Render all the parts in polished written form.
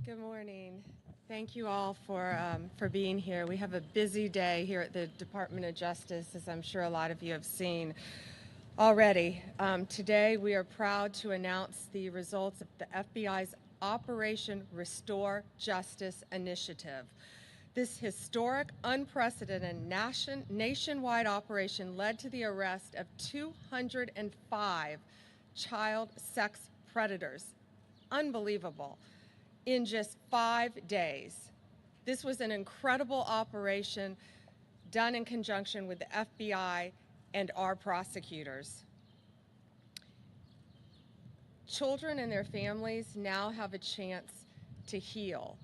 Good morning. Thank you all for being here. We have a busy day here at the Department of Justice, as I'm sure a lot of you have seen already. Today, we are proud to announce the results of the FBI's Operation Restore Justice initiative. This historic, unprecedented, nationwide operation led to the arrest of 205 child sex predators. Unbelievable. In just 5 days. This was an incredible operation done in conjunction with the FBI and our prosecutors. Children and their families now have a chance to heal.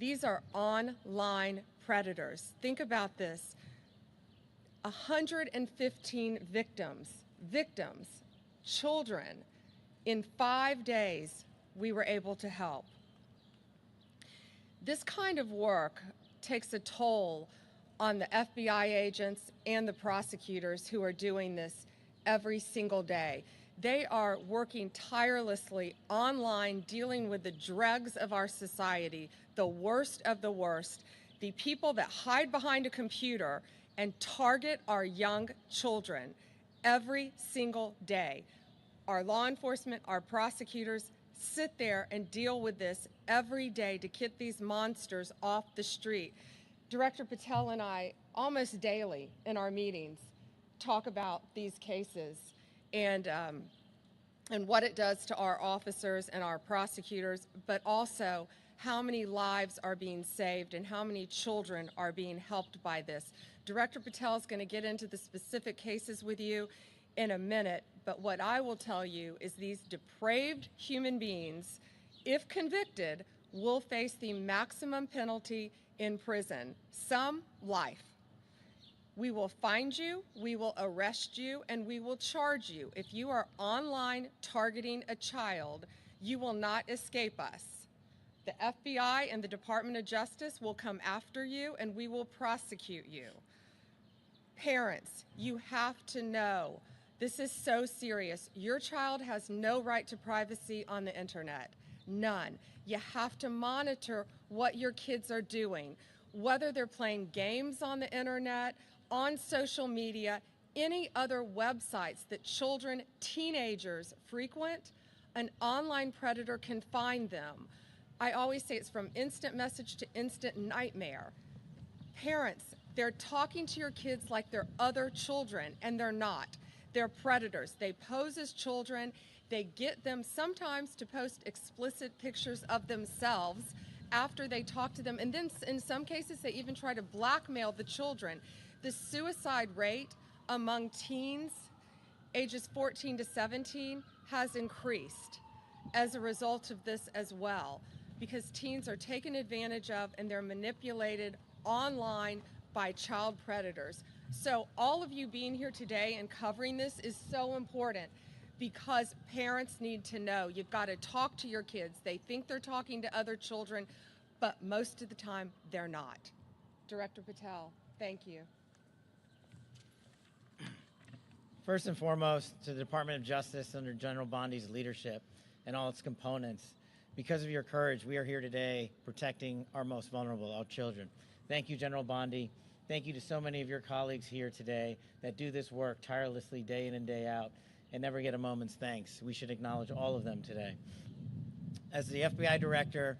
These are online predators. Think about this. 115 victims, children. In 5 days, we were able to help. This kind of work takes a toll on the FBI agents and the prosecutors who are doing this every single day. They are working tirelessly online, dealing with the dregs of our society, the worst of the worst, the people that hide behind a computer and target our young children every single day. Our law enforcement, our prosecutors, sit there and deal with this every day to get these monsters off the street. Director Patel and I, almost daily in our meetings, talk about these cases and what it does to our officers and our prosecutors, but also how many lives are being saved and how many children are being helped by this. Director Patel is going to get into the specific cases with you in a minute, but what I will tell you is these depraved human beings, if convicted, will face the maximum penalty in prison, some life. We will find you, we will arrest you, and we will charge you. If you are online targeting a child, you will not escape us. The FBI and the Department of Justice will come after you, and we will prosecute you. Parents, you have to know, this is so serious. Your child has no right to privacy on the internet. None. You have to monitor what your kids are doing, whether they're playing games on the internet, on social media, any other websites that children, teenagers frequent, an online predator can find them. I always say it's from instant message to instant nightmare. Parents, they're talking to your kids like they're other children, and they're not. They're predators. They pose as children. They get them sometimes to post explicit pictures of themselves after they talk to them. And then in some cases, they even try to blackmail the children. The suicide rate among teens ages 14 to 17 has increased as a result of this as well, because teens are taken advantage of and they're manipulated online by child predators. So all of you being here today and covering this is so important because parents need to know. You've got to talk to your kids. They think they're talking to other children, but most of the time they're not. Director Patel, thank you. First and foremost, to the Department of Justice under General Bondi's leadership and all its components, because of your courage, we are here today protecting our most vulnerable, our children. Thank you, General Bondi. Thank you to so many of your colleagues here today that do this work tirelessly day in and day out and never get a moment's thanks. We should acknowledge all of them today. As the FBI director,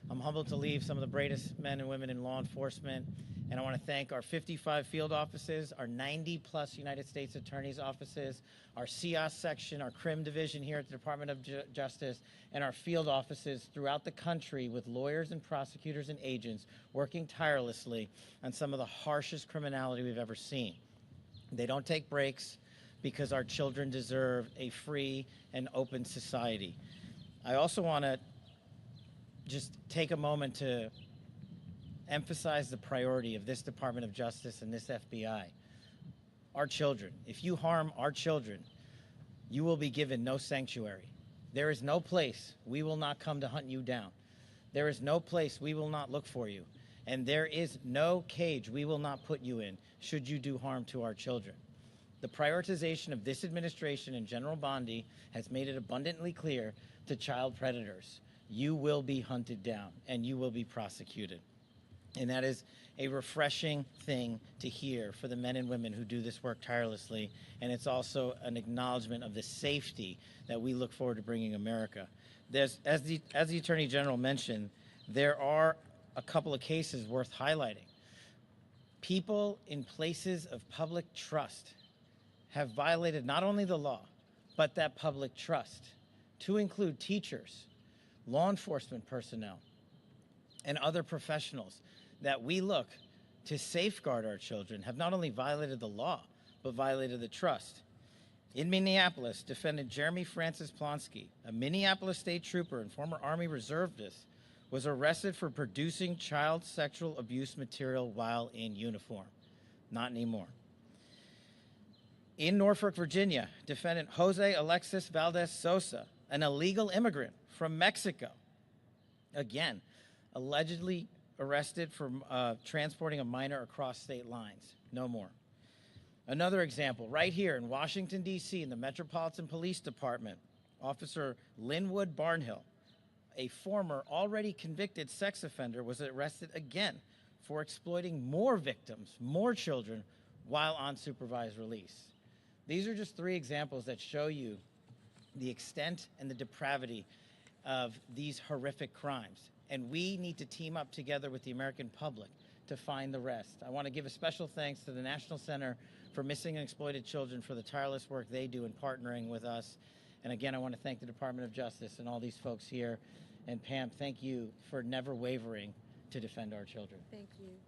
I'm humbled to lead some of the bravest men and women in law enforcement, and I want to thank our 55 field offices, our 90-plus United States Attorney's offices, our CIOS section, our CRIM division here at the Department of Justice, and our field offices throughout the country with lawyers and prosecutors and agents working tirelessly on some of the harshest criminality we've ever seen. They don't take breaks because our children deserve a free and open society. I also want to just take a moment to emphasize the priority of this Department of Justice and this FBI. Our children. If you harm our children, you will be given no sanctuary. There is no place we will not come to hunt you down. There is no place we will not look for you. And there is no cage we will not put you in should you do harm to our children. The prioritization of this administration and General Bondi has made it abundantly clear to child predators you will be hunted down and you will be prosecuted. And that is a refreshing thing to hear for the men and women who do this work tirelessly. And it's also an acknowledgement of the safety that we look forward to bringing America. As the Attorney General mentioned, there are a couple of cases worth highlighting. People in places of public trust have violated not only the law, but that public trust, to include teachers, law enforcement personnel, and other professionals that we look to safeguard our children have not only violated the law, but violated the trust. In Minneapolis, defendant Jeremy Francis Plonsky, a Minneapolis state trooper and former Army reservist, was arrested for producing child sexual abuse material while in uniform. Not anymore. In Norfolk, Virginia, defendant Jose Alexis Valdez Sosa, an illegal immigrant from Mexico, again, allegedly arrested for transporting a minor across state lines. No more. Another example, right here in Washington, D.C., in the Metropolitan Police Department, Officer Linwood Barnhill, a former already convicted sex offender, was arrested again for exploiting more victims, more children, while on supervised release. These are just three examples that show you the extent and the depravity of these horrific crimes. And we need to team up together with the American public to find the rest. I want to give a special thanks to the National Center for Missing and Exploited Children for the tireless work they do in partnering with us. And again, I want to thank the Department of Justice and all these folks here. And Pam, thank you for never wavering to defend our children.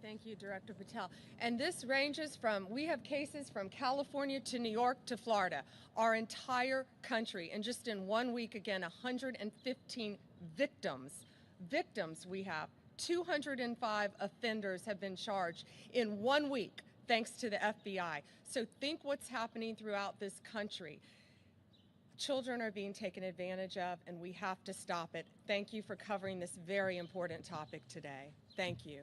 Thank you, Director Patel. And this ranges from, we have cases from California to New York to Florida, our entire country. And just in 1 week, again, 115 victims we have. 205 offenders have been charged in 1 week, thanks to the FBI. So think what's happening throughout this country. Children are being taken advantage of, and we have to stop it. Thank you for covering this very important topic today. Thank you.